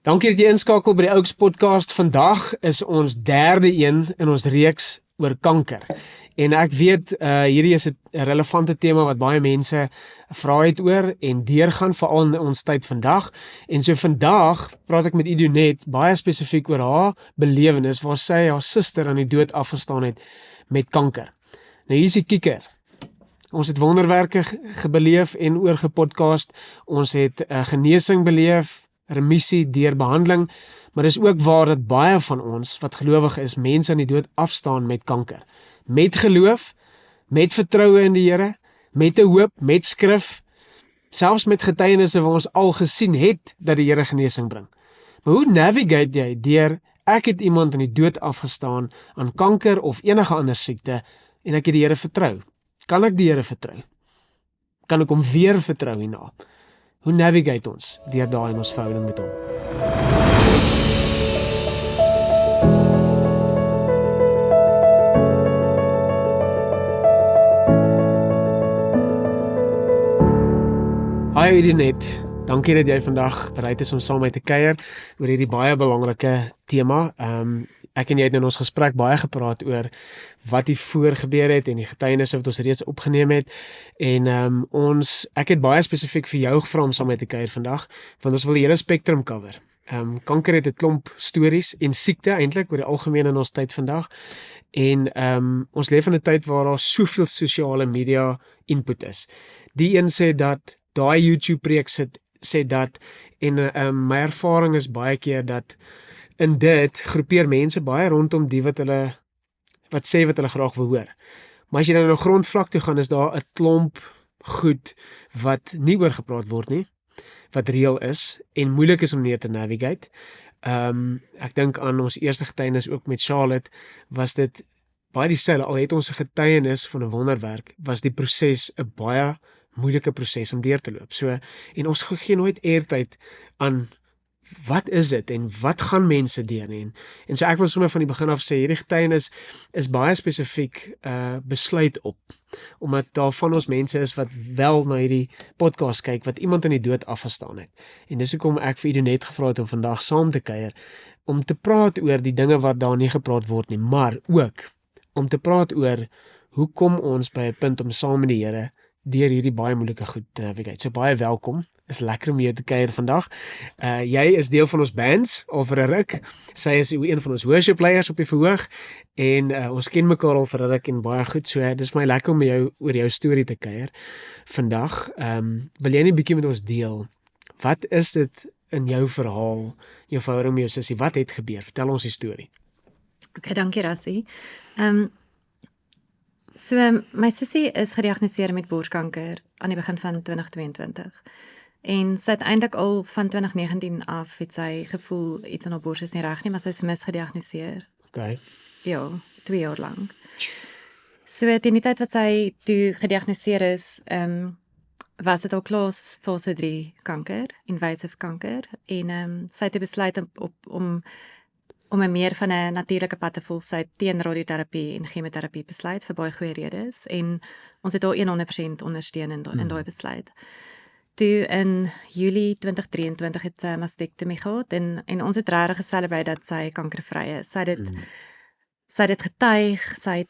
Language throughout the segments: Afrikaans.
Dankie dat jy inskakel by die Oaks Podcast. Vandag is ons derde een in ons reeks oor kanker. En ek weet, hierdie is 'n relevante tema wat baie mense vra het oor en deurgaan, veral in ons tyd vandag. En so vandag praat ek met Idonet baie spesifiek oor haar belewenis waar sy haar suster aan die dood afgestaan het met kanker. Nou hier is die kikker. Ons het wonderwerke gebeleef en oor gepodcast. Ons het genesing beleef, remissie deur behandeling, maar dis ook waar dat baie van ons wat gelowig is, mense aan die dood afstaan met kanker. Met geloof, met vertroue in die Here, met 'n hoop, met skrif, selfs met getuienisse waar ons al gesien het dat die Here genesing bring. Maar hoe navigate jy deur ek het iemand aan die dood afgestaan aan kanker of enige ander siekte en ek het die Here vertrou? Kan ek die Here vertrou? Kan ek hom weer vertrou hierna? Hoe navigate ons deur daai in ons verhouding met hom? Hi Idonet, dankie dat jy vandag bereid is om saam met my te kuier oor hierdie baie belangrike tema. Ek en jy het in ons gesprek baie gepraat oor wat hier voor gebeur het en die getuienisse wat ons reeds opgeneem het. En ek het baie spesifiek vir jou gevra om saam met te kuier vandag, want ons wil die hele spektrum cover. Kanker het 'n klomp stories en siekte eintlik oor die algemeen in ons tyd vandag. En ons leef in 'n tyd waar daar soveel sosiale media input is. Die een sê dat daai YouTube preek sê dat en my ervaring is baie keer dat in dit groepeer mense baie rondom die wat sê wat hulle graag wil hoor. Maar as jy dan na grondvlak toe gaan, is daar 'n klomp goed wat nie oor gepraat word nie, wat reël is en moeilik is om neer te navigate. Ek dink aan ons eerste getuienis ook met Charlotte, was dit baie dieselfde, al het ons 'n getuienis van 'n wonderwerk, was die proses 'n baie moeilike proses om deur te loop. So, en ons gee nooit airtyd aan wat is dit en wat gaan mense deur nie. En so ek wil sommer van die begin af sê, hierdie getuienis is baie spesifiek besluit op, omdat daar van ons mense is wat wel na hierdie podcast kyk, wat iemand aan die dood afgestaan het. En dis hoekom ek vir Idonet gevra het om vandag saam te kuier, om te praat oor die dinge wat daar nie gepraat word nie, maar ook om te praat oor hoe kom ons by 'n punt om saam met die Here deur hierdie baie moeilike goed te navigate. So baie welkom, is lekker om jou te kuier vandag. Jy is deel van ons bands, al vir 'n ruk. Sy is een van ons worship leiers op die verhoog, en ons ken mekaar al vir 'n ruk en baie goed, so dis vir my lekker om met jou oor jou storie te kuier vandag. Wil jy net 'n bietjie met ons deel, wat is dit in jou verhaal, jou verhouding met jou sussie, wat het gebeur? Vertel ons die storie. Okay, dankie Rassie. So, my sussie is gediagnoseer met borskanker aan die begin van 2022. En sy het eintlik al van 2019 af het sy gevoel iets aan haar bors is nie reg nie, maar sy is misgediagnoseer. Okay. Ja, 2 jaar lank. So, teen die tyd wat sy toe gediagnoseer is, was dit al klaar fase 3 kanker, invasive kanker, en sy het besluit om 'n meer van 'n natuurlike pad te volg. Sy het teen radioterapie en chemoterapie besluit vir baie goeie redes, en ons het haar 100% ondersteun in daai besluit. Toe in Julie 2023 het sy 'n mastektomie gehad, en ons het regtig geselebrate dat sy kankervry is. Sy het dit getuig, sy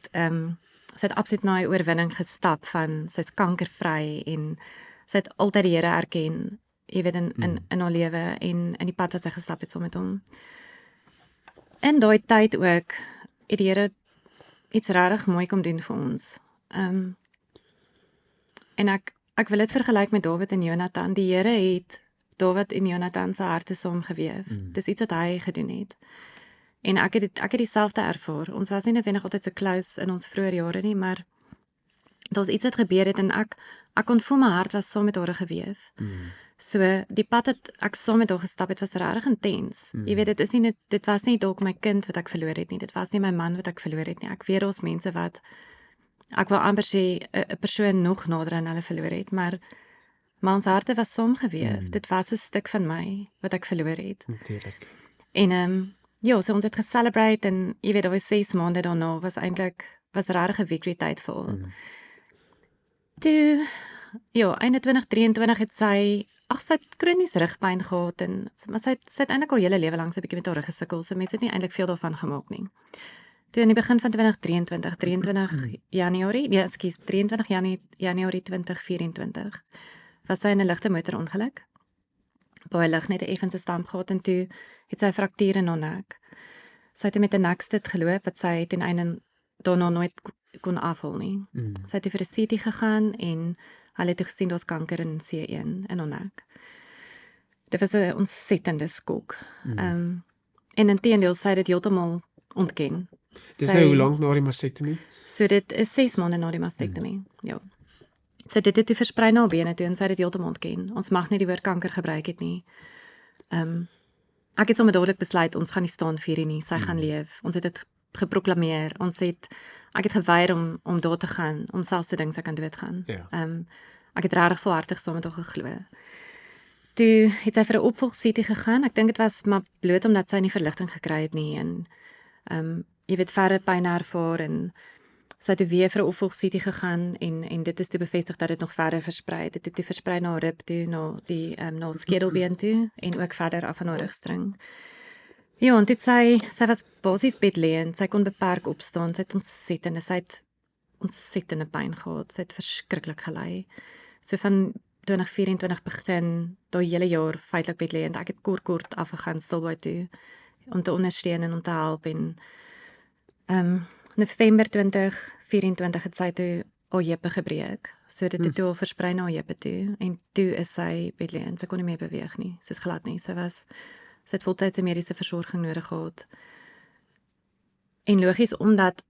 het absoluut na 'n oorwinning gestap van sy's kankervry, en sy het altyd die Here erken, jy weet, in haar lewe en in die pad wat sy gestap het saam met hom. In daai tyd ook het die Here iets regtig mooi kom doen vir ons. En ek wil dit vergelyk met Dawid en Jonathan. Die Here het Dawid en Jonathan se harte saamgeweef. Dis iets wat hy gedoen het. En ek het dieselfde ervaar. Ons was nie noodwendig altyd so close in ons vroeë jare nie, maar daar's iets wat gebeur het, en ek kon voel my hart was saam met haar geweef. So, die pad wat ek saam met haar gestap het, was regtig intens. Jy weet, dit was nie dalk my kind wat ek verloor het nie, dit was nie my man wat ek verloor het nie. Ek weet ons mense wat, ek wil amper sê, 'n persoon nog nader aan hulle verloor het, maar ons harte was saamgeweef. Dit was 'n stuk van my wat ek verloor het. Natuurlijk. En ja, so ons het gecelebrate, en jy weet, daar was 6 maande daarna, was regtig 'n victory tyd vir al. Toe, ja, einde 2023 het sy ag sy het kronies rugpyn gehad maar sy het eintlik al hele lewe lank so 'n bietjie met haar rug gesukkel, so mense het nie eintlik veel daarvan gemaak nie. Toe in die begin van 23 Januarie, 23 Januarie 2024, was sy in 'n ligte motorongeluk. Baie lig net 'n effense stamp gehad en toe het sy 'n fraktuur in haar nek. Sy het met 'n nekstut geloop wat sy ten einde daarna nooit kon afhaal nie. Sy het vir 'n CT gegaan en hulle het gesien daar's kanker in C1 in haar nek. Dit was 'n ontsettende skok. En inteendeel sy het dit heeltemal ontken. Dis nou hoe lank na die mastektomie? So dit is 6 maande na die mastektomie. Ja. So dit het toe versprei na haar bene toe en sy het dit heeltemal ontken. Ons mag nie die woord kanker gebruik het nie. Ek het sommer dadelik besluit ons gaan nie staan vir hierdie nie. Sy gaan leef. Ons het dit geproklameer. Ek het geweier om daar te gaan, om selfs te dink sy kan doodgaan. Ja. Ek het regtig volhartig saam met haar geglo. Toe het sy vir 'n opvolg-CT gegaan. Ek dink dit was maar bloot omdat sy nie verligting gekry het nie en jy weet verder pyn ervaar en sy het toe weer vir 'n opvolg-CT gegaan en dit is toe bevestig dat dit nog verder versprei het. Dit het toe versprei na haar rib toe, na skedelbeen toe en ook verder af aan haar rugstring. Ja, en dit sy was basies bedleend, sy kon beperk opstaan, sy het ontsettende pyn gehad, sy het verskriklik gelei. So van 2024 begin, daai hele jaar feitelik bedleend. Ek het kort afgegaan Stilbaai toe om te ondersteun en om te help en November 2024 het sy toe haar heupe gebreek. So dit het toe al versprei na haar heupe toe en toe is sy bedleend. Sy kon nie meer beweeg nie, soos glad nie. Sy het voltydse mediese versorging nodig gehad. En logies omdat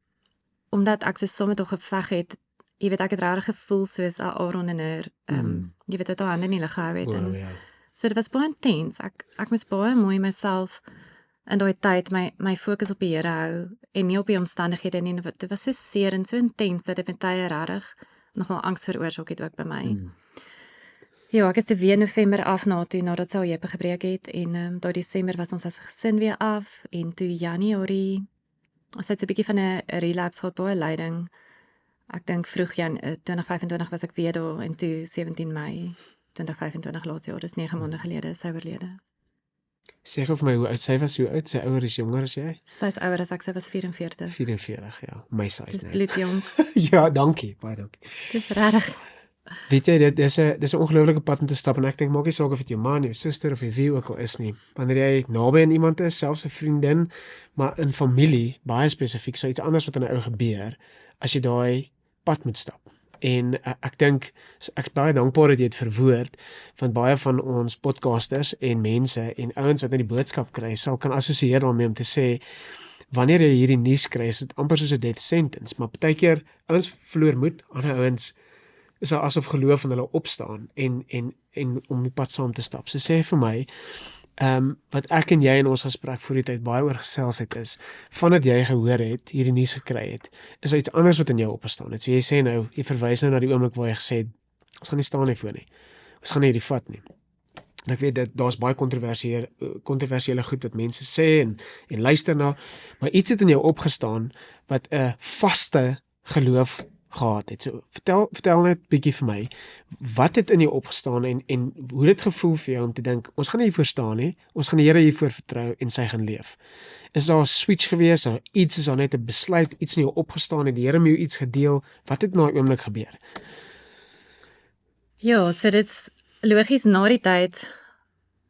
ek so saam met haar geveg het, jy weet ek het regtig gevoel soos 'n Aaron en haar jy weet het haar hande in die lug gehou het en so dit was baie intens. Ek moes baie mooi myself in daai tyd my fokus op die Here hou en nie op die omstandighede nie. Dit was so seer en so intens dat dit met tye regtig nogal angs veroorsaak het ook by my. Ja, ek is te weer November af nadat sy haar heupe gebreek het en daai Desember was ons as gesin weer af en toe Januarie sy het so 'n bietjie van 'n relapse gehad, baie lyding. Ek dink vroeg 2025 was ek weer daar en toe 17 Mei 2025 laas jaar, dis 9 maande gelede, sy oorlede. Sê gou vir my hoe oud sy was, hoe oud sy ouer is, jonger as jy? Sy is ouer as ek, sy was 44. 44, ja, my size Dis nou. bloedjong. Ja, dankie, baie dankie. Dis regtig. Weet jy, dis 'n ongelooflike pad om te stap en ek dink maak nie saak of dit jou man, jou suster of wie ook al is nie. Wanneer jy naby aan iemand is, selfs 'n vriendin, maar in familie, baie spesifiek, so iets anders wat aan 'n ou gebeur, as jy daai pad moet stap. En ek dink, ek is baie dankbaar dat jy dit verwoord, want baie van ons podcasters en mense en ouens wat in die boodskap kry, sal kan assosieer daarmee om te sê, wanneer jy hierdie nuus kry, is dit amper soos 'n death sentence, maar partykeer, ouens verloor moed, ander ouens is asof geloof in hulle opstaan en om die pad saam te stap. So sê vir my, wat ek en jy in ons gesprek voor die tyd baie oor gesels het is, vandat jy gehoor het, hierdie nuus gekry het, is iets anders wat in jou opgestaan het. So jy sê nou, jy verwys nou na die oomblik waar jy gesê het, ons gaan nie staan hiervoor nie. Ons gaan nie hierdie vat nie. En ek weet dat daar's baie kontroversiële goed wat mense sê en luister na, maar iets het in jou opgestaan wat 'n vaste geloof gehad het. So vertel net 'n bietjie vir my, wat het in jou opgestaan en hoe dit gevoel vir jou om te dink, ons gaan nie hiervoor staan nie, ons gaan die Here hiervoor vertrou en sy gaan leef. Is daar 'n switch gewees, of iets, is daar net 'n besluit, iets in jou opgestaan, het die Here met jou iets gedeel, wat het na die oomblik gebeur? Ja, so dit's logies na die tyd,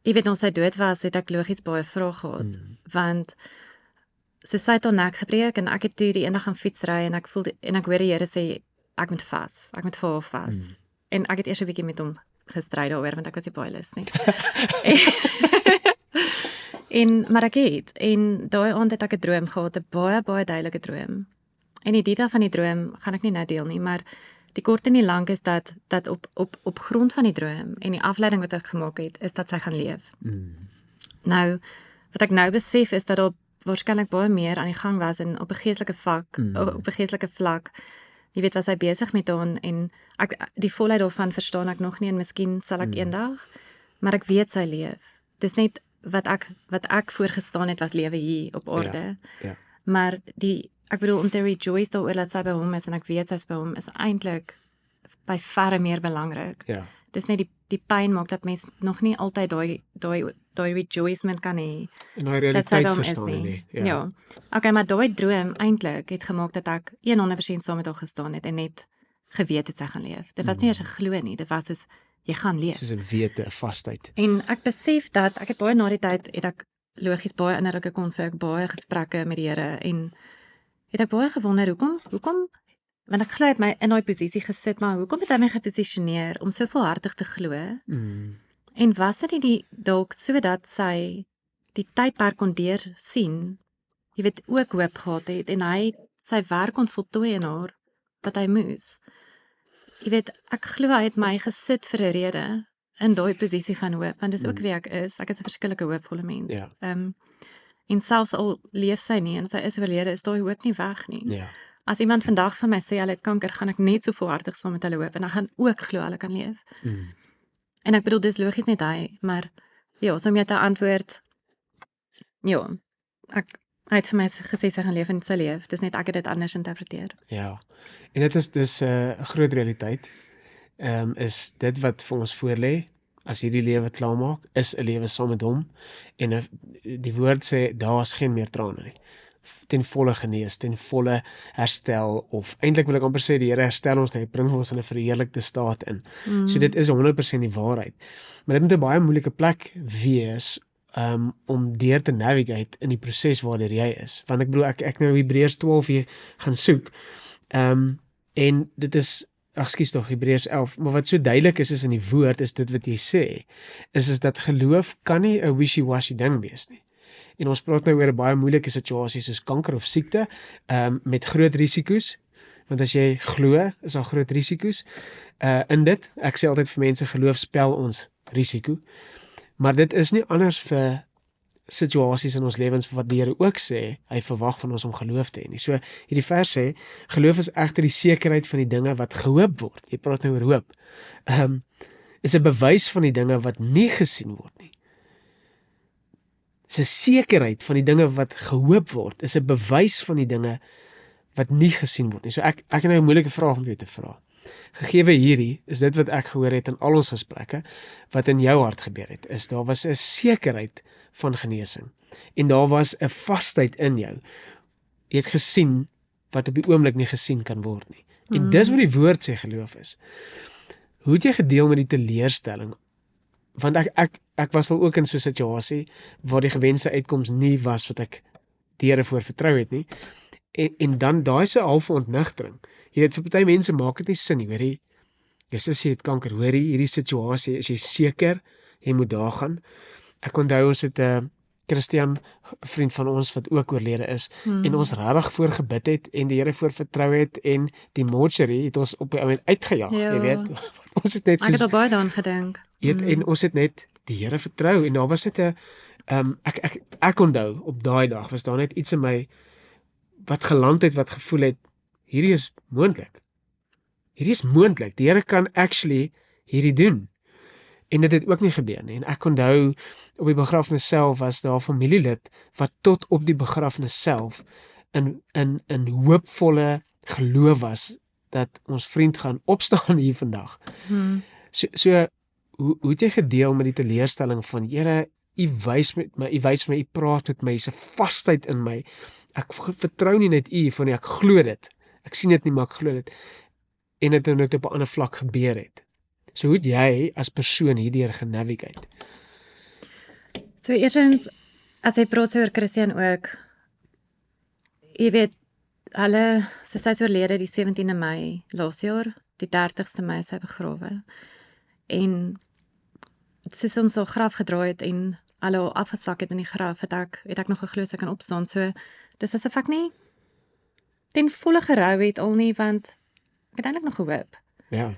jy weet ons sy dood was, het ek logies baie vrae gehad, want so sy het haar nek gebreek en ek het toe die eendag gaan fietsry en ek hoor die Here sê ek moet vas, ek moet vir haar vas. En ek het eers 'n bietjie met hom gestry daaroor want ek was nie baie lus nie. Maar ek het en daai aand het ek 'n droom gehad, 'n baie duidelike droom. En die detail van die droom gaan ek nie nou deel nie, maar die kort en die lank is dat op grond van die droom en die afleiding wat ek gemaak het, is dat sy gaan leef. Nou, wat ek nou besef is dat daar waarskynlik baie meer aan die gang was en op 'n geestelike vlak. Jy weet, was hy besig met haar en die volheid daarvan verstaan ek nog nie en miskien sal ek eendag, maar ek weet sy leef. Dis net wat ek voorgestaan het was lewe hier op aarde. Ja. Maar ek bedoel om te rejoice daaroor dat sy by hom is en ek weet sy is by hom is eintlik by verre meer belangrik. Ja. Dis net die pyn maak dat mens nog nie altyd daai rejoicement kan hê. En daai Dat sy realiteit by hom is verstaan nie. nie. Ja. Okay, maar daai droom eintlik het gemaak dat ek 100% saam met haar gestaan het en net geweet het sy gaan leef. Dit was nie eers 'n glo nie, dit was soos jy gaan leef. Soos 'n wete, 'n vasheid. En ek besef dat ek het baie na die tyd het ek logies baie innerlike konflik, baie gesprekke met die Here en het ek baie gewonder hoekom want ek glo hy het my in daai posisie gesit, maar hoekom het hy my geposisioneer om so volhartig te glo? En was dit nie dalk sodat sy die tydperk kon sien, jy weet ook hoop gehad het en hy sy werk kon voltooi in haar wat hy moes. Jy weet, ek glo hy het my gesit vir 'n rede in daai posisie van hoop, want dis ook wie ek is. Ek is 'n verskillike hoopvolle mens. Ja. En selfs al leef sy nie en sy is oorlede, is daai hoop nie weg nie. Ja. As iemand vandag van my sê hulle het kanker, gaan ek net so volhartig saam met hulle hoop en ek gaan ook glo hulle kan leef. En ek bedoel dis logies net hy, maar ja, so om jou te antwoord, ja, hy het vir my gesê sy gaan leef en sy leef. Dis net ek het dit anders interpreteer. Ja. En dit is 'n groot realiteit. Is dit wat vir ons voorlê as hierdie lewe klaarmaak, is 'n lewe saam met hom en die woord sê daar's geen meer trane nie. Ten volle genees, ten volle herstel of eintlik wil ek amper sê die Here herstel ons net, bring ons in 'n verheerlikte staat in. So dit is 100% die waarheid. Maar dit moet 'n baie moeilike plek wees om deur te navigate in die proses waardeur jy is. Want ek bedoel ek nou Hebreërs 12 hier gaan soek. En dit is ekskuus tog Hebreërs 11, maar wat so duidelik is in die woord is dit wat jy sê, is dat geloof kan nie 'n wishy-washy ding wees nie. En ons praat nou oor 'n baie moeilike situasie soos kanker of siekte, met groot risiko's, want as jy glo, is daar groot risiko's in dit. Ek sê altyd vir mense, geloof spel ons risiko, maar dit is nie anders vir situasies in ons lewens wat die Here ook sê, hy verwag van ons om geloof te hê nie. So hierdie vers sê, geloof is egter die sekerheid van die dinge wat gehoop word. Jy praat nou oor hoop. Is 'n bewys van die dinge wat nie gesien word nie. Is 'n sekerheid van die dinge wat gehoop word, is 'n bewys van die dinge wat nie gesien word nie. So ek het nou 'n moeilike vraag om jou te vra. Gegeewe hierdie, is dit wat ek gehoor het in al ons gesprekke, wat in jou hart gebeur het, is daar was 'n sekerheid van genesing. En daar was 'n vasheid in jou. Jy het gesien wat op die oomblik nie gesien kan word nie. En dis wat die woord sê geloof is. Hoe het jy gedeel met die teleurstelling? Want ek was al ook in so 'n situasie waar die gewenste uitkoms nie was wat ek die Here voor vertrou het nie. En dan daai se halfe ontnigtering. Jy weet vir party mense maak dit nie sin nie, hoorie. Jou sussie het kanker, hoorie, hierdie situasie, is jy seker jy moet daar gaan? Ek onthou ons het 'n Christian vriend van ons wat ook oorlede is en ons regtig voor gebid het en die Here voor vertrou het en die mortuary het ons op die oomblik uitgejaag, jy weet. Ons het net Ek het al baie daaraan gedink. En ons het net die Here vertrou en daar was net 'n ek onthou op daai dag was daar net iets in my wat geland het wat gevoel het hierdie is moontlik. Hierdie is moontlik. Die Here kan actually hierdie doen. En dit het ook nie gebeur nie. En ek onthou op die begrafnis self was daar 'n familielid wat tot op die begrafnis self in hoopvolle geloof was dat ons vriend gaan opstaan hier vandag. So hoe het jy gedeel met die teleurstelling van Here, U wys my, U praat met my, is 'n vasheid in my. Ek vertrou nie net U van nie, ek glo dit. Ek sien dit nie, maar ek glo dit. En dit het op 'n ander vlak gebeur het. So hoe het jy as persoon hierdeur genavigate? So eerstens, as jy praat oor Christian ook, jy weet, hulle, sy is oorlede die 17de Mei laas jaar, die 30ste Mei is hy begrawe. En soos ons al graf gedraai het en hulle al afgesak het in die graf, het ek nog geglo sy kan opstaan. So, dis asof ek nie ten volle gerou het al nie, want ek het eintlik nog gehoop. Ja.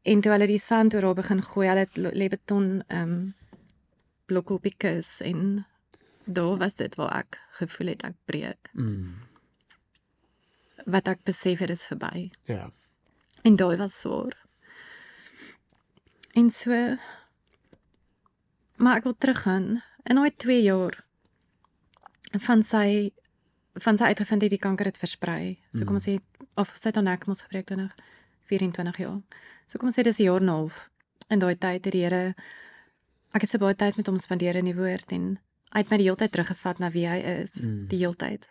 En toe hulle die sand oor haar begin gooi, hulle het lebeton blokke op die kus en daar was dit waar ek gevoel het ek breek. Wat ek besef het is verby. Ja. En daai was swaar. En so, maar ek wil teruggaan, in daai 2 jaar van sy uitgevind het die kanker het versprei. So kom ons sê, of sy het dan ek mos gebreek 24 jaar. So kom ons sê dis 'n jaar en 'n half. in daai tyd het die Here, ek het so baie tyd met hom spandeer in die woord en hy het my die hele tyd teruggevat na wie hy is, die hele tyd.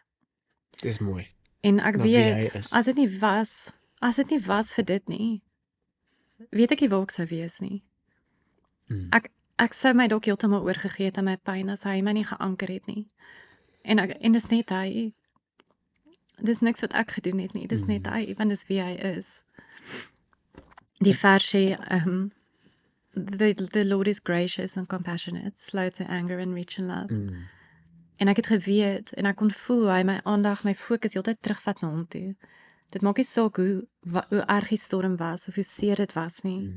Dis mooi. En ek Na wie hy weet, is. as dit nie was vir dit nie, weet ek nie waar ek sou wees nie. Ek sou my dalk heeltemal oorgegee het aan my pyn as hy my nie geanker het nie. En dis net hy. Dis niks wat ek gedoen het nie. Dis net hy, want dis wie hy is. Die vers sê, the Lord is gracious and compassionate, slow to anger and rich in love. En ek het geweet, en ek kon voel hoe hy my aandag, my fokus heeltyd terugvat na hom toe. Dit maak nie saak hoe erg die storm was, of hoe seer dit was nie.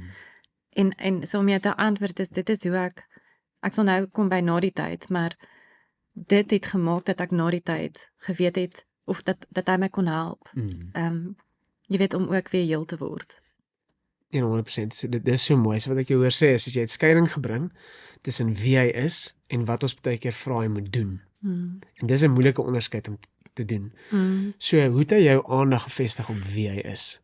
En so om jou te antwoord is, dit is hoe ek sal nou kom by na die tyd, maar dit het gemaak dat ek na die tyd geweet het, of dat hy my kon help. Jy weet, om ook weer heel te word. 100%. So dit is so mooi. So wat ek jou hoor sê is, as jy het skeiding gebring tussen wie hy is en wat ons baie keer vra hy moet doen. En dis 'n moeilike onderskeid om te doen. So hoe het hy jou aandag gefestig op wie hy is?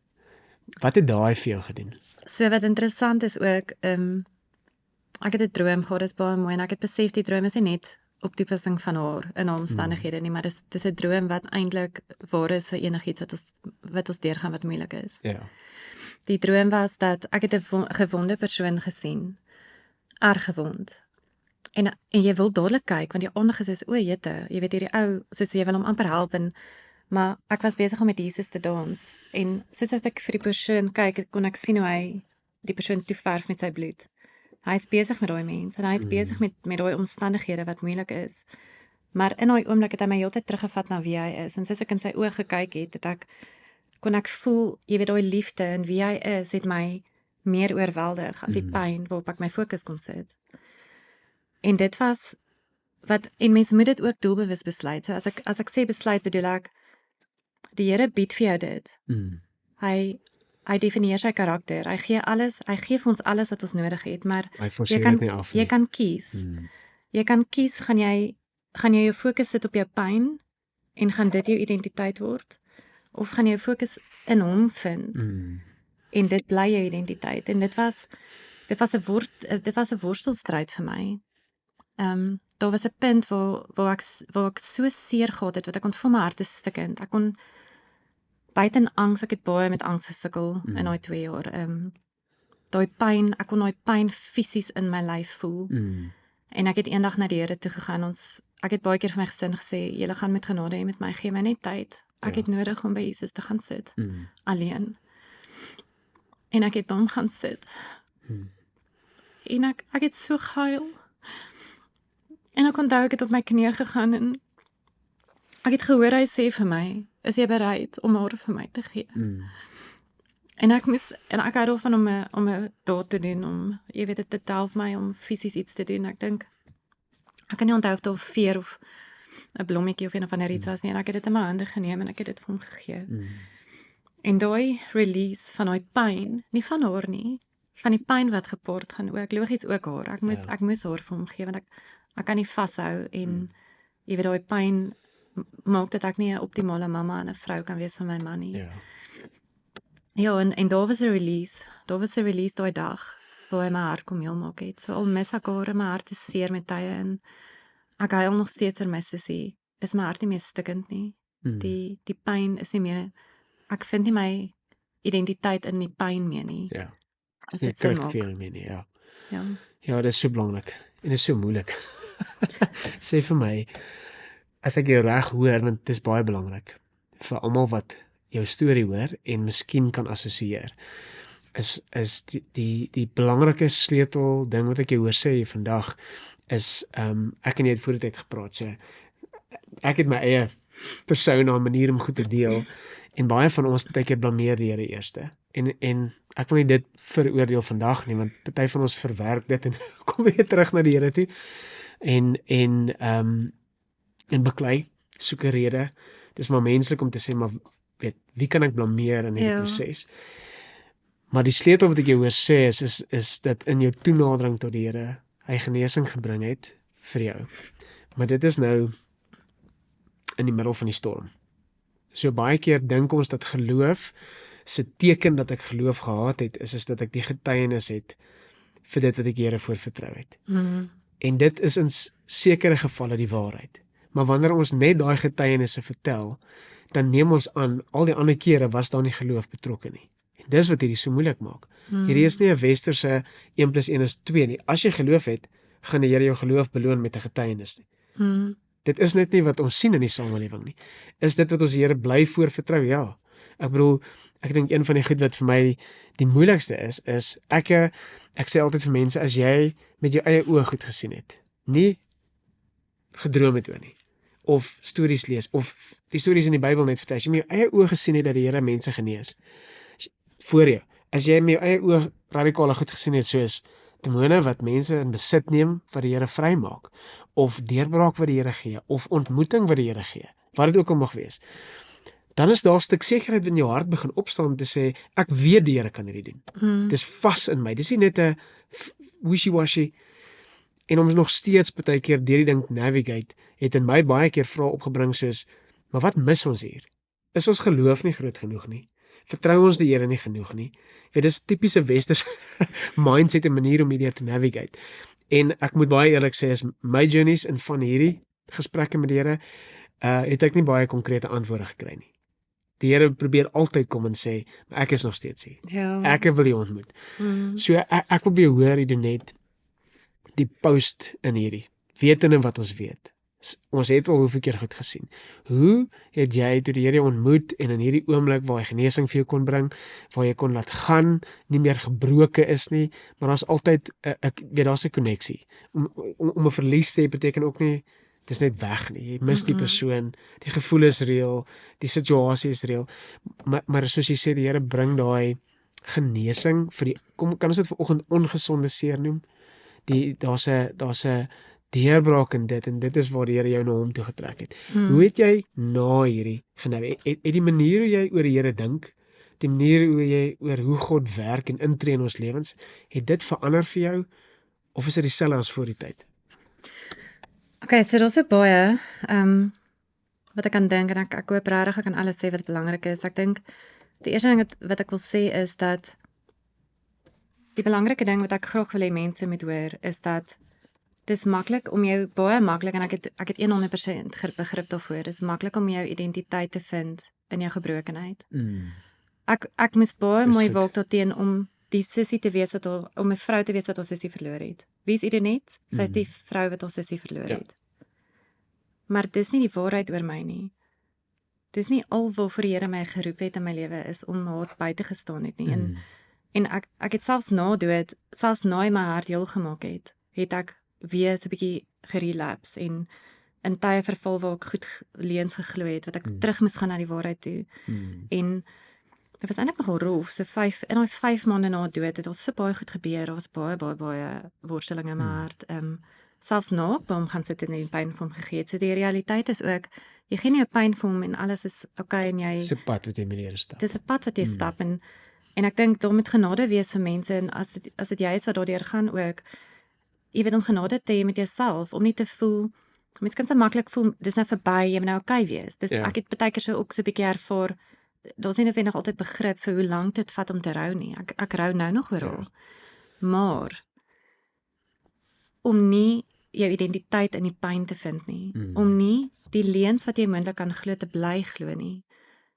Wat het daai vir jou gedoen? So wat interessant is ook, ek het 'n droom gehad, dis baie mooi, en ek het besef die droom is nie net op toepassing van haar in haar omstandighede nie, maar dis 'n droom wat eintlik waar is vir enigiets wat ons deurgaan wat moeilik is. Ja. Die droom was dat ek het 'n gewonde persoon gesien, erg gewond. En jy wil dadelik kyk, want die aandag is soos, o jette, jy weet hierdie ou, soos jy wil hom amper help, maar ek was besig om met Jesus te dans, en soos as ek vir die persoon kyk, kon ek sien hoe hy die persoon toeverf met sy bloed. Hy is besig met daai mens, en hy is besig met daai omstandighede wat moeilik is. Maar in daai oomblik het hy my heeltyd teruggevat na wie hy is, en soos ek in sy oë gekyk het, kon ek voel, jy weet, daai liefde en wie hy is, het my meer oorweldig as die pyn waarop ek my fokus kon sit. En dit was, en mens moet dit ook doelbewus besluit. So as ek sê besluit, bedoel ek, die Here bied vir jou dit. Hy definieer sy karakter. Hy gee vir ons alles wat ons nodig het, maar Hy forceer dit nie af nie. jy kan kies. Jy kan kies, gaan jy jou fokus sit op jou pyn en gaan dit jou identiteit word, of gaan jy jou fokus in hom vind en dit bly jou identiteit. En dit was 'n worstelstryd vir my. Daar was 'n punt waar ek so seer gehad het, wat ek kon voel my hart is stikkend. Ek kon buiten angs, ek het baie met angs gesukkel in daai 2 jaar. Daai pyn, ek kon daai pyn fisies in my lyf voel. En ek het eendag na die Here toe gegaan. Ek het baie keer vir my gesin gesê, julle gaan met genade hê met my, gee my net tyd. Ek het nodig om by Jesus te gaan sit, alleen. En ek het by hom gaan sit. En ek het so gehuil. En ek onthou, ek het op my knieë gegaan en ek het gehoor hy sê vir my, is jy bereid om haar vir my te gee? En ek hou daarvan om 'n daad te doen, jy weet, dit help my om fisies iets te doen. Ek dink, ek kan nie onthou of dit 'n veer of 'n blommetjie of een of ander iets was nie, en ek het dit in my hande geneem en ek het dit vir hom gegee. En daai release van daai pyn, nie van haar nie, van die pyn wat gepaard gaan ook, logies ook haar. Ek moes haar vir hom gee, want ek kan nie vashou, en jy weet, daai pyn maak dat ek nie 'n optimale mamma en 'n vrou kan wees vir my man nie. Ja, en daar was 'n release. Daar was 'n release daai dag, waar hy my hart kom heel maak het. So al mis ek haar, my hart is seer met tye, en ek huil nog steeds vir my sussie, is my hart nie meer stikkend nie. Die pyn is nie meer, ek vind nie my identiteit in die pyn meer nie. Ja. As Dit dit sin maak. veel meer nie, ja. Ja. Ja, dit is so belangrik. En dit is so moeilik. Sê vir my, as ek jou reg hoor, want dit is baie belangrik, vir almal wat jou storie hoor, en miskien kan assosieer, is die belangrike sleutel ding wat ek jou hoor sê vandag, is, ek en jy het voor die tyd gepraat, so, ek het my eie persona, manier om goed te deel, en baie van ons baie keer blameer die Here eerste, en ek wil nie dit veroordeel vandag nie, want party van ons verwerk dit, en kom weer terug na die Here toe, en beklei, soek 'n rede. Dis maar menslik om te sê, maar weet, wie kan ek blameer in hierdie proses? Maar die sleutel wat ek jou hoor sê is dat in jou toenadering tot die Here, hy genesing gebring het vir jou. Maar dit is nou in die middel van die storm. So baie keer dink ons dat geloof, se teken dat ek geloof gehad het, is dat ek die getuienis het vir dit wat ek die Here voor vertrou het. En dit is in sekere gevalle die waarheid. Maar wanneer ons net daai getuienisse vertel, dan neem ons aan, al die ander kere was daar nie geloof betrokke nie. En dis wat hierdie so moeilik maak. Hierdie is nie 'n westerse 1 + 1 is 2 nie. As jy geloof het, gaan die Here jou geloof beloon met 'n getuienis nie. Dit is net nie wat ons sien in die samelewing nie. Is dit wat ons die Here bly voor vertrou? Ja. Ek bedoel, ek dink een van die goed wat vir my die moeilikste is ek sê altyd vir mense, as jy met jou eie oë goed gesien het, nie gedroom het oor nie, of stories lees, of die stories in die Bybel net vertel, as jy met jou eie oë gesien het dat die Here mense genees, voor jou, as jy met jou eie oë radikale goed gesien het, soos demone wat mense in besit neem, wat die Here vrymaak, of deurbraak wat die Here gee, of ontmoeting wat die Here gee, wat dit ook al mag wees, dan is daar 'n stuk sekerheid in jou hart begin opstaan om te sê, ek weet die Here kan hierdie doen. Dis vas in my, dis nie net 'n wishy-washy, en om nog steeds baie keer deur die ding navigate, het in my baie keer vrae opgebring soos, maar wat mis ons hier? Is ons geloof nie groot genoeg nie? Vertrou ons die Here nie genoeg nie? Weet, dis 'n tipiese westerse mindset en manier om hierdeur te navigate. En ek moet baie eerlik sê, as my journeys in van hierdie gesprekke met die Here, het ek nie baie konkrete antwoorde gekry nie. Die Here probeer altyd kom en sê, maar ek is nog steeds hier. Ja. Ek wil jou ontmoet. So ek wil by jou hoor, jy doen net die post in hierdie, wetende wat ons weet. Ons het al hoeveel keer goed gesien. Hoe het jy toe die Here jou ontmoet en in hierdie oomblik waar hy genesing vir jou kon bring, waar jy kon laat gaan, nie meer gebroke is nie, maar daar's altyd, ek weet daar's 'n koneksie. Om 'n verlies te hê beteken ook nie, dis net weg nie. Jy mis die persoon, die gevoel is reël, die situasie is reël. Maar soos jy sê, die Here bring daai genesing vir die, kan ons dit vanoggend ongesonde seer noem? Daar's 'n deurbraak in dit, en dit is waar die Here jou na hom toe getrek het. Hoe het jy na hierdie genou? Het die manier hoe jy oor die Here dink, die manier hoe jy oor hoe God werk en intree in ons lewens, het dit verander vir jou, of is dit dieselfde as voor die tyd? Okay, so daar's so baie wat ek kan dink, en ek hoop regtig ek kan alles sê wat belangrik is. Ek dink die eerste ding wat ek wil sê is dat die belangrike ding wat ek graag wil hê mense moet hoor, is dat dis maklik om jou, baie maklik, en ek het 100% begrip daarvoor, dis maklik om jou identiteit te vind in jou gebrokenheid. Ek moes baie Dis mooi goed. waak daarteen om die sussie te wees om 'n vrou te wees wat haar sussie verloor het. Wie is Irenet? Sy is die vrou wat haar sussie verloor Ja. het. Maar dis nie die waarheid oor my nie. Dis nie al waarvoor die Here my geroep het in my lewe is om haar buite gestaan het nie. En ek het selfs na dood, selfs na hy my hart heel gemaak het ek weer so 'n bietjie gerelapse en in tye verval waar ek goed leuns geglo het, wat ek terug moes gaan na die waarheid toe. En dit was eintlik nogal rof, so in daai 5 maande na dood het ons so baie goed gebeur, daar was baie worstelinge in my hart. Selfs na ek by hom gaan sit en die pyn vir hom gegee het. So die realiteit is ook, jy gee nie 'n pyn vir hom en alles is okay en jy, Dis 'n pad wat jy met die Here stap. dis 'n pad wat jy stap, en ek dink daar moet genade wees vir mense, en as dit jy is wat daardeur gaan ook, jy weet, om genade te hê met jouself, om nie te voel, mense kan so maklik voel, dis nou verby, jy moet nou okay wees. Ja. Ek het baie keer so ook so 'n bietjie ervaar, daar's nie noodwendig altyd begrip vir hoe lank dit vat om te rou nie. Ek rou nou nog oor haar. Maar om nie jou identiteit in die pyn te vind nie, om nie die leuns wat jy moontlik kan glo te bly glo nie.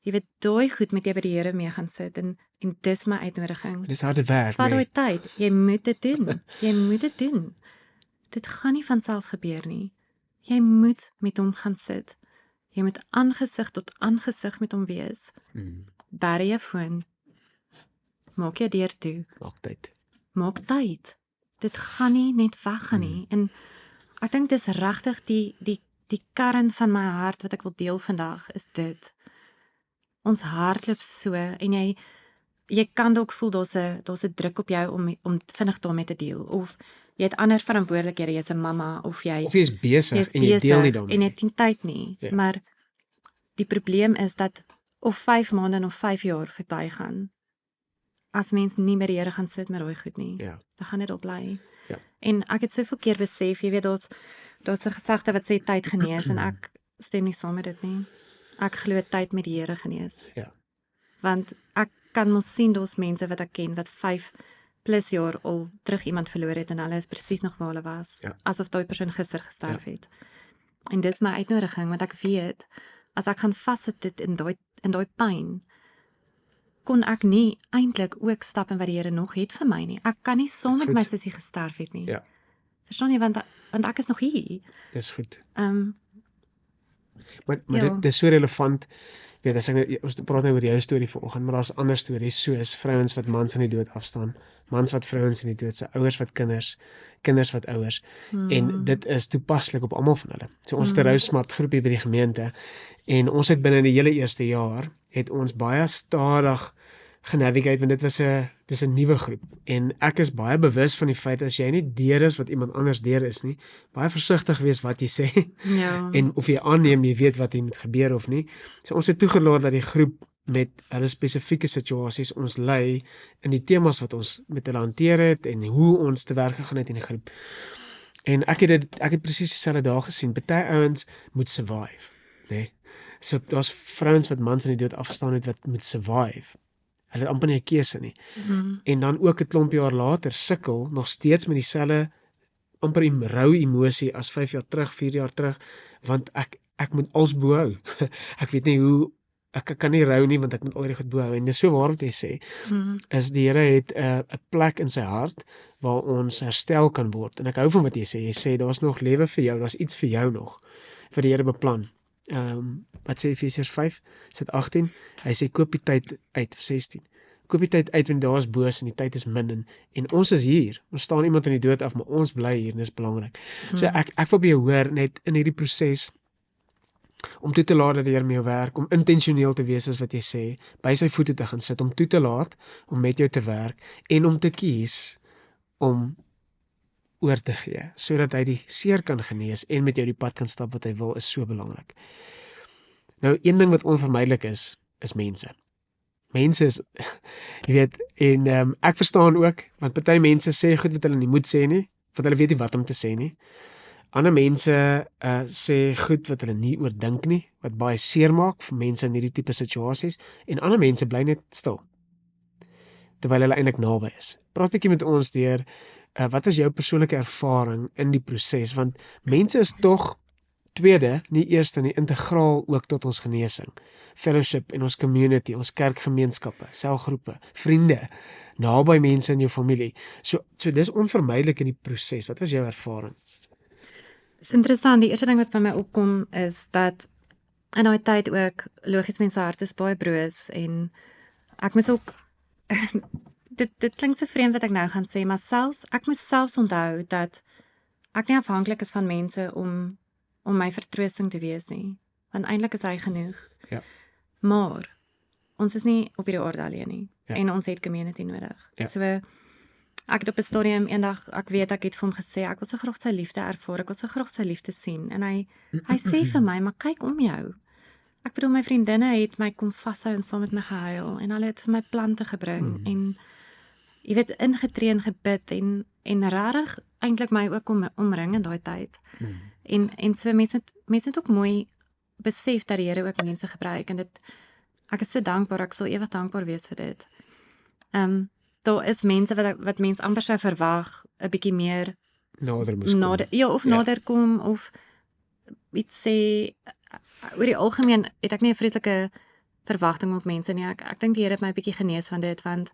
Jy weet, daai goed moet jy by die Here mee gaan sit, en dis my uitnodiging. Dis harde werk, Vat nee. daai tyd, jy moet dit doen. Jy moet dit doen. Dit gaan nie van self gebeur nie. Jy moet met hom gaan sit. Jy moet aangesig tot aangesig met hom wees. Bære jou foon. Maak jou deur toe. Maak tyd. Maak tyd. Dit gaan nie net weggaan nie. En ek dink dis regtig die kern van my hart wat ek wil deel vandag, is dit. Ons hardloop so, en jy kan dalk voel daar's 'n druk op jou om vinnig daarmee te deel, of jy het ander verantwoordelikhede, jy's 'n mamma, of jy Of jy is besig en jy deel nie daarmee. en jy het nie tyd nie. Ja. Maar die probleem is dat of 5 maande of 5 jaar verbygaan, as mens nie met die Here gaan sit met daai goed nie, Ja. dan gaan dit op bly. Ja. En ek het soveel keer besef, jy weet, daar's 'n gesegde wat sê tyd genees, en ek stem nie saam met dit nie. Ek glo tyd met die Here genees. Ja. Want ek kan mos sien daar's mense wat ek ken wat 5 plus jaar al terug iemand verloor het en hulle is presies nog waar hulle was, Ja. asof daai persoon gister gesterf het. En dis my uitnodiging, want ek weet, as ek gaan vassit dit in daai pyn, kon ek nie eintlik ook stap in wat die Here nog het vir my nie. Ek kan nie saam met goed. my sussie gesterf het nie. Ja, Verstaan jy, want ek is nog hier. dis goed. Maar Ja. dit is so relevant. Weet, as ek ons praat nou oor jou storie vanoggend, maar daar's ander stories soos vrouens wat mans in die dood afstaan, mans wat vrouens in die dood, se ouers wat kinders, kinders wat ouers. En dit is toepaslik op almal van hulle. So ons het 'n Rou Smart groepie by die gemeente en ons het binne die hele eerste jaar het ons baie stadig genavigate, want dis 'n nuwe groep en ek is baie bewus van die feit as jy nie deur is wat iemand anders deur is nie, baie versigtig wees wat jy sê Ja. en of jy aanneem jy weet wat hier moet gebeur of nie. So ons het toegelaat dat die groep met hulle spesifieke situasies ons lei in die temas wat ons met hulle hanteer het en hoe ons te werk gegaan het in die groep. En ek het presies dieselfde dae gesien. Party ouens moet survive, né? So daar's vrouens wat mans in die dood afgestaan het wat moet survive. Hulle het amper nie 'n keuse nie. En dan ook 'n klomp jaar later sukkel nog steeds met dieselfde amper rou emosie as 5 jaar terug, 4 jaar terug, want ek moet als behou. Ek weet nie hoe ek kan nie rou nie want ek moet alreeds goed behou en dis so waar wat jy sê. Is die Here het 'n plek in sy hart waar ons herstel kan word. En ek hou van wat jy sê. Jy sê daar's nog lewe vir jou, daar's iets vir jou nog vir die Here beplan. Wat sê Efesiërs 5, sit 18. Hy sê koop die tyd uit, 16. Koop die tyd uit want daar is boos en die tyd is min en ons is hier. Ons staan iemand in die dood af, maar ons bly hier en dis belangrik. So ek wil by jou hoor net in hierdie proses om toe te laat dat die Here mee werk, om intentioneel te wees as wat jy sê, by sy voete te gaan sit, om toe te laat om met jou te werk en om te kies om oor te gee, sodat hy die seer kan genees en met jou die pad kan stap wat hy wil, is so belangrik. Nou, een ding wat onvermydelik is mense. Mense is, jy weet, en ek verstaan ook, want party mense sê goed wat hulle nie moet sê nie, want hulle weet nie wat om te sê nie. Ander mense sê goed wat hulle nie oordink nie, wat baie seer maak vir mense in hierdie tipe situasies, en ander mense bly net stil, terwyl hulle eintlik naby is. Praat 'n bietjie met ons deur, wat is jou persoonlike ervaring in die proses, want mense is tog tweede, nie eerste nie, integraal ook tot ons genesing. Fellowship in ons community, ons kerkgemeenskappe, selgroepe, vriende, naby mense in jou familie. So dis onvermydelik in die proses. Wat was jou ervaring? Dis interessant, die eerste ding wat by my opkom is dat in daai tyd ook, logies mense hart is baie broos en ek moes ook dit klink so vreemd wat ek nou gaan sê, maar ek moes selfs onthou dat ek nie afhanklik is van mense om my vertroosting te wees nie, want eintlik is hy genoeg. Ja. Maar ons is nie op hierdie aarde alleen nie, Ja. en ons het community nodig. Ja. So ek het op 'n stadium eendag, ek weet ek het vir hom gesê, ek wil so graag sy liefde ervaar, ek wil so graag sy liefde sien, en hy sê vir my, maar kyk om jou. Ek bedoel, my vriendinne het my kom vashou en saam met my gehuil, en hulle het vir my plante gebring, en jy weet, ingetree en gebid, en regtig eintlik my ook omring in daai tyd. En so mense moet ook mooi besef dat die Here ook mense gebruik, en ek is so dankbaar, ek sal ewig dankbaar wees vir dit. Daar is mense wat mense amper sou verwag, 'n bietjie meer Nader moes kom. nader kom, of iets sê, oor die algemeen het ek nie 'n vreeslike verwagting op mense nie, ek dink die Here het my 'n bietjie genees van dit, want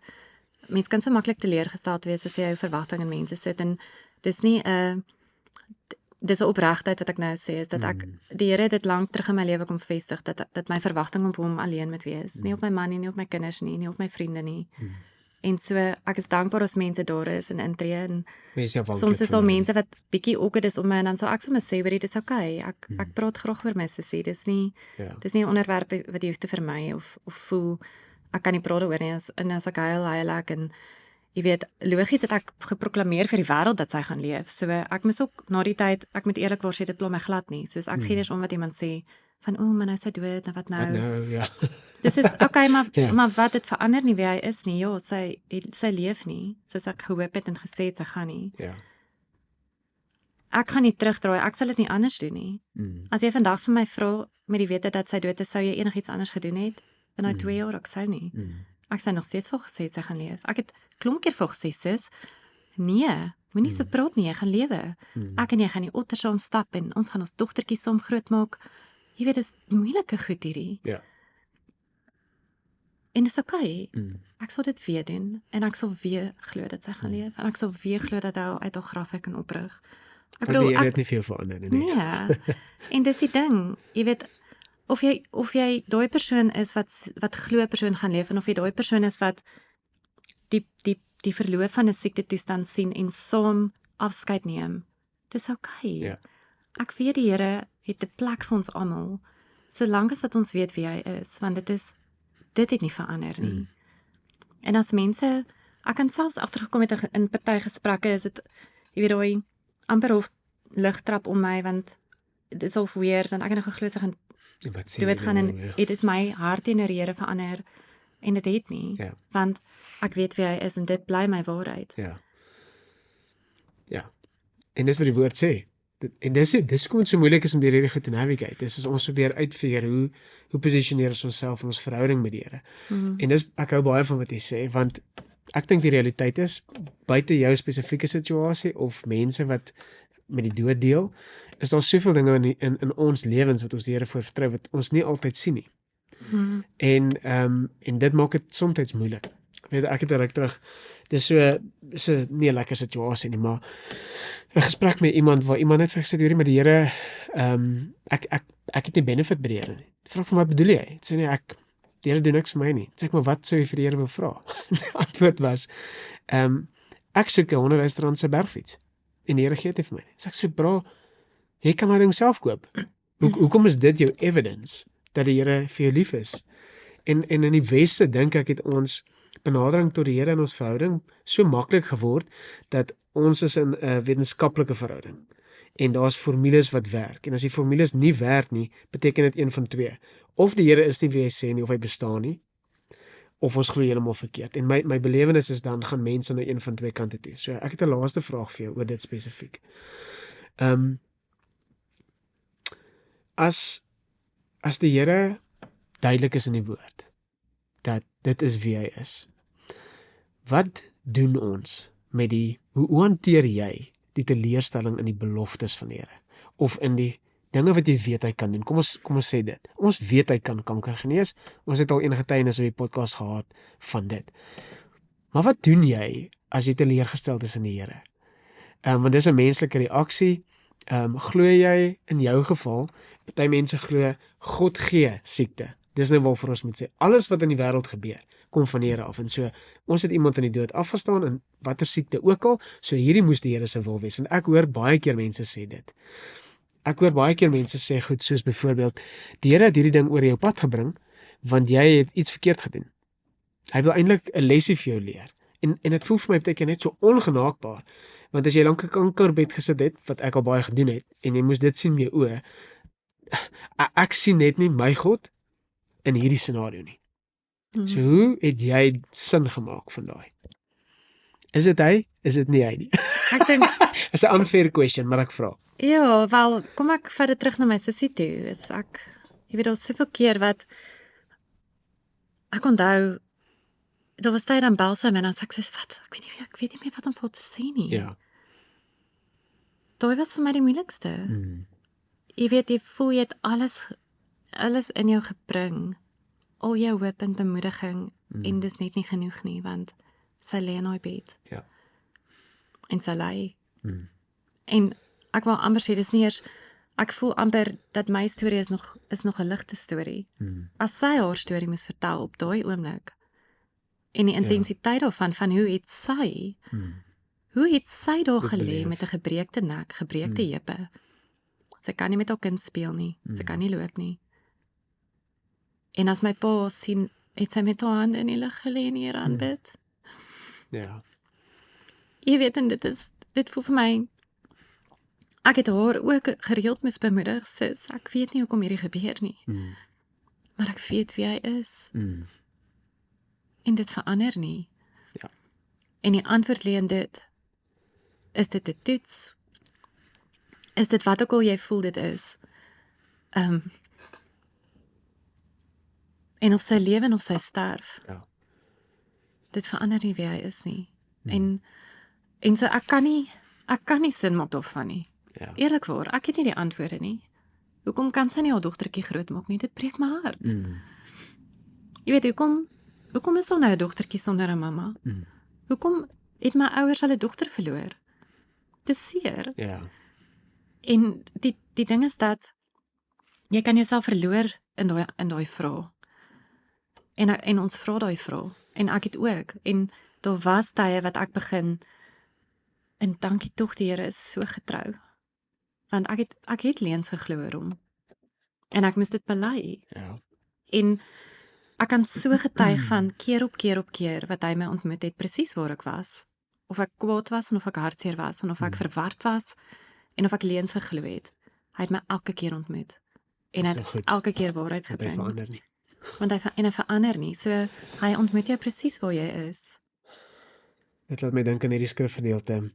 mens kan so maklik teleurgesteld wees as jy jou verwagting in mense sit, en dis nie 'n opregtheid wat ek nou sê, is dat die Here het dit lank terug in my lewe kom vestig, dat my verwagting op hom alleen moet wees, nie op my man nie op my kinders nie op my vriende nie. En so, ek is dankbaar as mense daar is en intree, en soms is daar mense wat bietjie awkward is om my, en dan sal ek sommer sê, dit is okay, ek praat graag oor my sussie, dis nie 'n onderwerp wat jy hoef te vermy, of voel, ek kan nie praat oor nie, en as ek huil ek, en jy weet, logies het ek geproklameer vir die wêreld dat sy gaan leef, so ek moes ook na die tyd, ek moet eerlikwaar sê, dit pla my glad nie, soos ek gee om wat iemand sê, van maar nou sy dood, nou wat nou? Wat nou, ja. Dis is, okay, maar wat het verander nie wie hy is nie, ja, sy leef nie, soos ek gehoop het en gesê het, sy gaan nie. Ja. Ek gaan nie terugdraai, ek sal dit nie anders doen nie. As jy vandag vir my vra, met die wete dat sy dood is, sou jy enigiets anders gedoen het, in daai 2 jaar, ek sou nie. Ek sê nog steeds vir gesê sy gaan leef. Ek het klomp keer vir gesê, sis, nee, moenie so praat nie, jy gaan lewe. Ek en jy gaan die otter saam stap en ons gaan ons dogtertjies saam grootmaak. Jy weet, dis moeilike goed hierdie. Ja. En dis okay. Ek sal dit weer doen en ek sal weer glo dat sy gaan leef en ek sal weer glo dat hy uit haar graf kan oprig. Ek Want jy het nie veel verander nie. Nee. En dis die ding, jy weet, of jy daai persoon is wat glo 'n persoon gaan leef en of jy daai persoon is wat die verloop van 'n siekte toestand sien en saam afskeid neem. Dis okay. Ja. Ek weet die Here het 'n plek vir ons almal, solank as dat ons weet wie hy is, want dit het nie verander nie. En as mense, ek kan selfs agtergekom het in party gesprekke is dit, jy weet daai amper of ligtrap om my, want dit is al weer, dan ek het nog geglo sy gaan dood gaan en het dit my hart teenoor die Here verander en dit het nie, want ek weet wie hy is en dit bly my waarheid. Ja. En dis wat die woord sê. En dis kom so moeilik is om die goed te navigate. Dis as ons probeer uitfigure hoe posisioneer ons onsself in ons verhouding met die Here. En ek hou baie van wat jy sê, want ek dink die realiteit is buite jou spesifieke situasie of mense wat met die dood deel, is daar soveel dinge in ons lewens wat ons die Here voor vertrou wat ons nie altyd sien nie. En dit maak dit soms moeilik. Weet ek het ruk terug, dis so nie 'n lekker situasie nie, maar 'n gesprek met iemand waar iemand net vir gesê het, maar die Here, ek het nie benefit by die Here nie. Vra van wat bedoel jy? Sê nee, die Here doen niks vir my nie. Sê ek maar wat sou jy vir die Here wil vra? Sy antwoord was, ek soek 'n R100,000 se bergfiets en die Here gee dit vir my. Sê ek so bra, jy kan daai ding self koop. Hoekom is dit jou evidence dat die Here vir jou lief is? En in die Weste dink ek het ons benadering tot die Here in ons verhouding so maklik geword dat ons is in 'n wetenskaplike verhouding en daar's formules wat werk en as die formules nie werk nie, beteken dit een van twee: of die Here is nie wie hy sê nie of hy bestaan nie, of ons glo heeltemal verkeerd. En my belewenis is dan gaan mense na een van twee kante toe. So ek het 'n laaste vraag vir jou oor dit spesifiek. As die Here duidelik is in die woord dat dit is wie hy is, wat doen ons met hoe hanteer jy die teleurstelling in die beloftes van die Here of in die dinge wat jy weet hy kan doen? Kom ons sê dit. Ons weet hy kan kanker genees. Ons het al enige getuienis op die podcast gehad van dit. Maar wat doen jy as jy teleurgesteld is in die Here? Want dis 'n menslike reaksie. Glo jy in jou geval, party mense glo God gee siekte. Dis nou waarvoor ons moet sê, alles wat in die wêreld gebeur, kom van die Here af. En so, ons het iemand in die dood afgestaan en watter siekte ook al, so hierdie moes die Here se wil wees. Want ek hoor baie keer mense sê dit. Ek hoor baie keer mense sê goed soos byvoorbeeld, die Here het hierdie ding oor jou pad gebring, want jy het iets verkeerd gedoen. Hy wil eintlik 'n lesie vir jou leer. En dit voel vir my baie keer net so ongenaakbaar, want as jy lank 'n kankerbed gesit het, wat ek al baie gedoen het, en jy moes dit sien met jou oë, ek sien net nie my God in hierdie scenario nie. So hoe het jy sin gemaak van daai? Is dit hy? Is dit nie hy nie? Ek dink Is 'n unfair question, maar ek vra. ja, wel, kom ek vat dit terug na my sussie toe. Jy weet, daar's soveel keer wat ek onthou, daar was tyd aan bel sy en dan sê ek sê wat, ek weet nie meer wat om vir haar te sê nie. Ja. Daai was vir my die moeilikste. Jy weet, jy voel jy het alles in jou gebring, al jou hoop en bemoediging, en dis net nie genoeg nie, want sy lê in haar bed. Ja. En sy lê. En ek wil amper sê, dis nie eers, ek voel amper dat my storie is nog 'n ligte storie. As sy haar storie moes vertel op daai oomblik, en die intensiteit daarvan, van hoe het sy daar gelê met 'n gebreekte nek, gebreekte heupe. Sy kan nie met haar kind speel nie, sy kan nie loop nie. En as my pa sien, het sy met haar hande in die lug gelê en hier aanbid. Ja. Jy weet, en dit voel vir my, ek het haar ook gereeld moes bemoedig, sis, ek weet nie hoekom hierdie gebeur nie, maar ek weet wie hy is, en dit verander nie. Ja. En die antwoord lê in dit, is dit 'n toets? Is dit wat ook al jy voel dit is? En of sy lewe en of sy sterf. Ja. dit verander nie wie hy is nie. En so ek kan nie sin maak daarvan nie. Ja. Eerlikwaar, ek het nie die antwoorde nie. Hoekom kan sy nie haar dogtertjie grootmaak nie? Dit breek my hart. Jy weet, hoekom is daar nou 'n dogtertjie sonder 'n mamma? Hoekom het my ouers hulle dogter verloor? Dis seer. Ja. En die ding is dat jy kan jouself verloor in daai vraag. En ons vra daai vraag. En ek het ook. En daar was tye wat ek begin en dankie tog die Here is so getrou. Want ek het leuns geglo oor hom. En ek moes dit bely. Ja. En ek kan so getuig van keer op keer wat hy my ontmoet het, presies waar ek was. Of ek kwaad was en of ek hartseer was en of ek verward was en of ek leuns geglo het. Hy het my elke keer ontmoet. En hy het elke keer waarheid Want hy gebring. verander nie. Want hy verander nie. So hy ontmoet jou presies waar jy is. Dit laat my dink aan hierdie skrifgedeelte.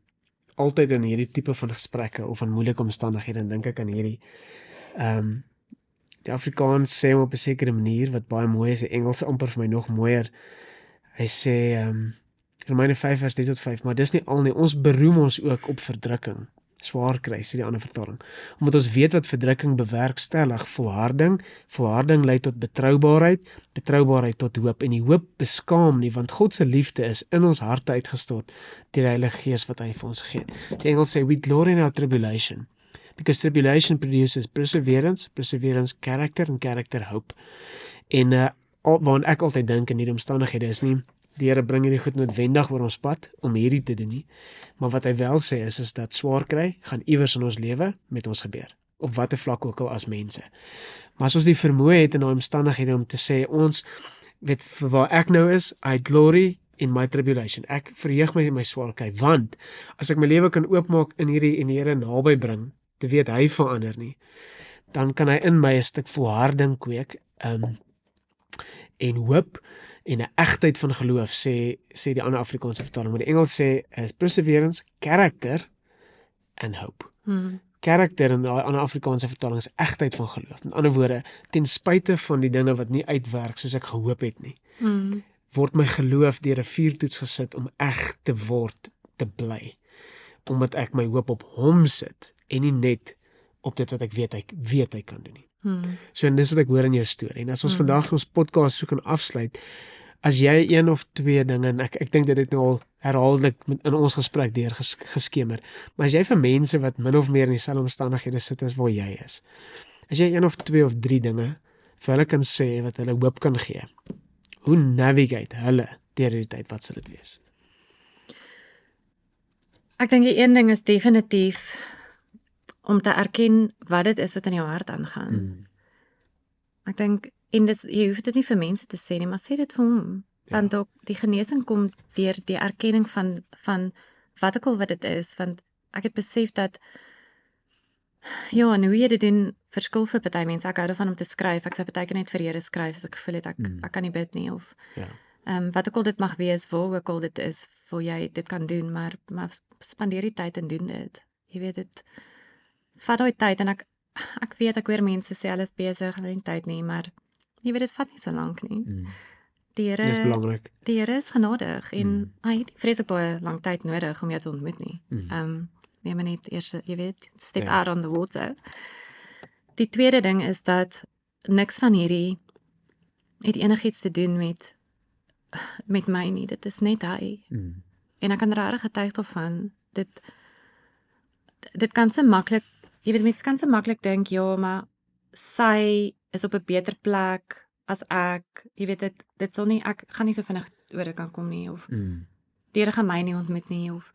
Altyd in hierdie tipe van gesprekke of in moeilike omstandighede, en dink ek aan hierdie die Afrikaans sê hom op 'n sekere manier wat baie mooi is, die Engels amper vir my nog mooier. Hy sê Romeine 5 vers 3 tot 5, maar dis nie al nie, ons beroem ons ook op verdrukking, swaar kry, sê die ander vertaling. Omdat ons weet wat verdrukking bewerkstellig, volharding lei tot betroubaarheid tot hoop, en die hoop beskaam nie, want God se liefde is in ons harte uitgestort deur die Heilige Gees wat hy vir ons gee. Die Engels sê, we glory in our tribulation, because tribulation produces perseverance, character, and character hope. En waarin ek altyd dink in hierdie omstandighede is nie, die Here bring hierdie goed noodwendig oor ons pad om hierdie te doen nie, maar wat hy wel sê is dat swaar kry gaan iewers in ons lewe met ons gebeur, op watter vlak ook al as mense. Maar as ons die vermoë het in daai omstandighede om te sê, ons weet vir waar ek nou is, I glory in my tribulation. Ek verheug my in my swaar kry, want as ek my lewe kan oopmaak in hierdie en die Here naby bring, te weet hy verander nie, dan kan hy in my 'n stuk volharding kweek, en hoop en 'n egtheid van geloof, sê die ander Afrikaanse vertaling, maar die Engels sê is perseverance, character and hope. Karakter in die ander Afrikaanse vertaling is egtheid van geloof. Met ander woorde, ten spyte van die dinge wat nie uitwerk soos ek gehoop het nie, word my geloof deur 'n vuurtoets gesit om eg te word, te bly, omdat ek my hoop op hom sit en nie net op dit wat ek weet hy kan doen nie. So en dis wat ek hoor in jou storie. En as ons vandag ons podcast so kan afsluit, as jy een of twee dinge, en ek dink dit het nou al herhaaldelik in ons gesprek deur geskemer, maar as jy vir mense wat min of meer in dieselfde omstandighede sit as waar jy is, as jy een of twee of drie dinge vir hulle kan sê wat hulle hoop kan gee, hoe navigate hulle deur hierdie tyd, wat sal dit wees? Ek dink die een ding is definitief om te erken wat dit is wat in jou hart aangaan. Ek dink, en jy hoef dit nie vir mense te sê nie, maar sê dit vir hom. Want ook die genesing kom deur die erkenning van wat ook al wat dit is, want ek het besef dat en hoe jy dit doen verskil vir party mense. Ek hou daarvan om te skryf. Ek sê partykeer net vir Here skryf as ek gevoel het ek kan nie bid nie, of wat ook al dit mag wees, waar ook al dit is, waar jy dit kan doen, maar spandeer die tyd en doen dit. Jy weet dit, vat daai tyd, en ek weet, ek hoor mense sê hulle is besig, hulle het nie tyd nie, maar jy weet dit vat nie so lank nie. Die Here Dis belangrik. Die Here is genadig en hy het nie vreeslik baie lang tyd nodig om jou te ontmoet nie. Neem net eers, jy weet, step out on the water. Die tweede ding is dat niks van hierdie het enigiets te doen met my nie. Dit is net hy. En ek kan regtig getuig daarvan. Dit kan so maklik, jy weet, mense kan so maklik dink, ja, maar sy is op 'n beter plek as ek. Jy weet, dit sal nie, ek gaan nie so vinnig oor dit kan kom nie, of die Here gaan my nie ontmoet nie, of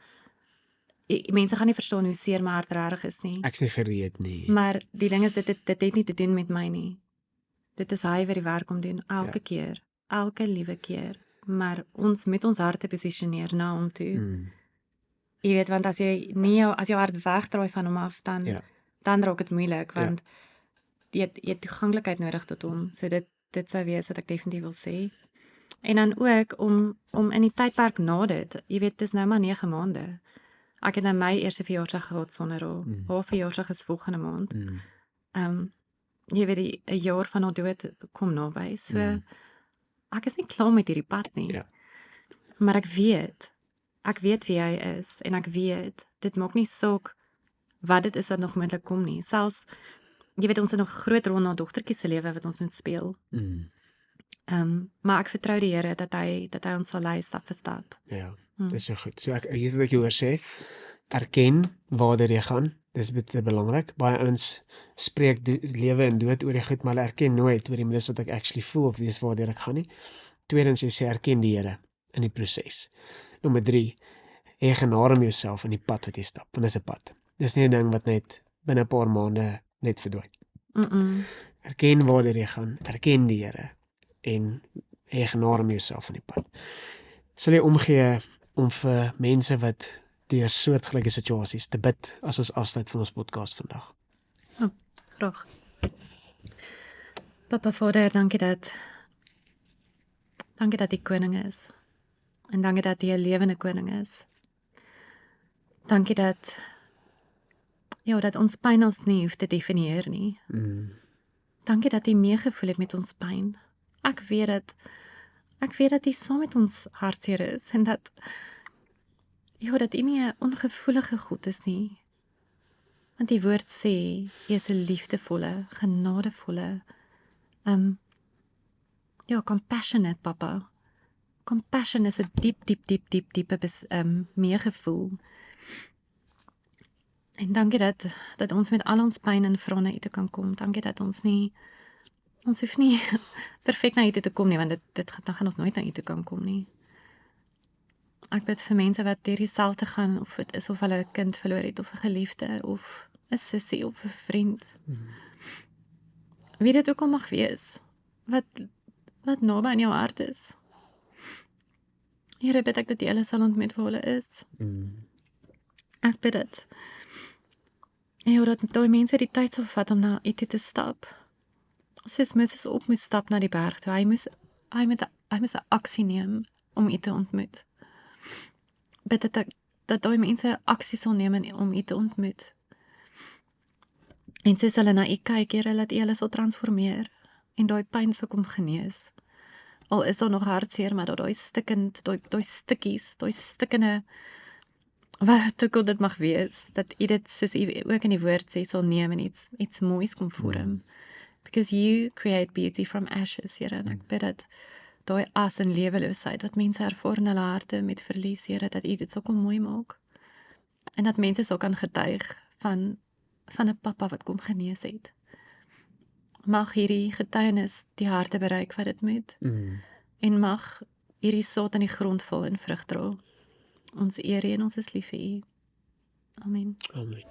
mense gaan nie verstaan hoe seer my hart regtig is nie. Ek's nie gereed nie. Maar die ding is, dit het nie te doen met my nie. Dit is hy wat die werk om doen, elke keer, elke liewe keer. Maar ons met ons harte posisioneer na hom toe. Jy weet, want as jou hart wegdraai van hom af, dan raak dit moeilik, want jy het toeganklikheid nodig tot hom. So dit sou wees wat ek definitief wil sê. En dan ook om in die tydperk na dit, jy weet, dis nou maar 9 maande. Ek het nou my eerste verjaarsdag gehad sonder haar verjaarsdag is volgende maand. Jy weet, 'n jaar van haar dood kom naby, so ek is nie klaar met hierdie pad nie. Maar ek weet wie hy is, en ek weet, dit maak nie saak wat dit is wat nog moontlik kom nie. Selfs, jy weet, ons het nog 'n groot rol na dogtertjie se lewe wat ons moet speel. Maar ek vertrou die Here dat hy ons sal lei stap vir stap. Ja, dis so goed. So hier is wat ek jou hoor sê, erken waar jy gaan, dis baie belangrik. Baie ouens spreek lewe en dood oor die goed, maar hulle erken nooit oor die mis wat ek actually voel of weet waar ek gaan nie. Tweedens, jy sê erken die Here in die proses. Nommer 3, hê genade met jouself in die pad wat jy stap, want dis 'n pad. Dis nie 'n ding wat net binne 'n paar maande net verdwyn. Erken waar jy gaan, erken die Here en hê genade met jouself in die pad. Sal jy omgee om vir mense wat deur soortgelyke situasies te bid as ons afsluit van ons podcast vandag? Graag. Papa Vader, dankie dat jy koning is. En dankie dat jy 'n lewende koning is. Dankie dat ons pyn ons nie hoef te definieer nie. Dankie dat jy meegevoel het met ons pyn. Ek weet dat jy saam met ons hartseer is en dat jy nie 'n ongevoelige God is nie. Want die woord sê, jy is 'n liefdevolle, genadevolle, compassionate papa. Compassion is 'n diep meegevoel. En dankie dat ons met al ons pyn en vrae na U toe kan kom. Dankie dat ons hoef nie perfek na U toe te kom nie, want dan gaan ons nooit na U toe kan kom nie. Ek bid vir mense wat deur dieselfde gaan, of dit is of hulle 'n kind verloor het, of 'n geliefde, of 'n sussie, of 'n vriend. Wie dit ook al mag wees, wat naby aan jou hart is. Here, bid ek dat jy hulle sal ontmoet waar hulle is. Ek bid dit. En dat daai mense die tyd sal vat om na U toe te stap. Soos Moses op moes stap na die berg toe. Hy moes 'n aksie neem om U te ontmoet. Bid dat daai mense aksie sal neem om U te ontmoet. En soos hulle na U kyk, Here, dat U hulle sal transformeer en daai pyn sal kom genees. Al is daar nog hartseer, maar daai stikkende, wat ook al dit mag wees, dat U dit, soos U ook in die woord sê, sal neem en iets moois kom vorm. Because you create beauty from ashes, Here, en ek bid dat daai as en leweloosheid, wat mense ervaar in hulle harte met verlies, Here, dat U dit sal kom mooi maak. En dat mense sal kan getuig van 'n papa wat kom genees het. Mag hierdie getuienis die harte bereik wat dit moet. En mag hierdie saad in die grond val en vrug dra. Ons eer U en ons is lief vir U. Amen. Amen.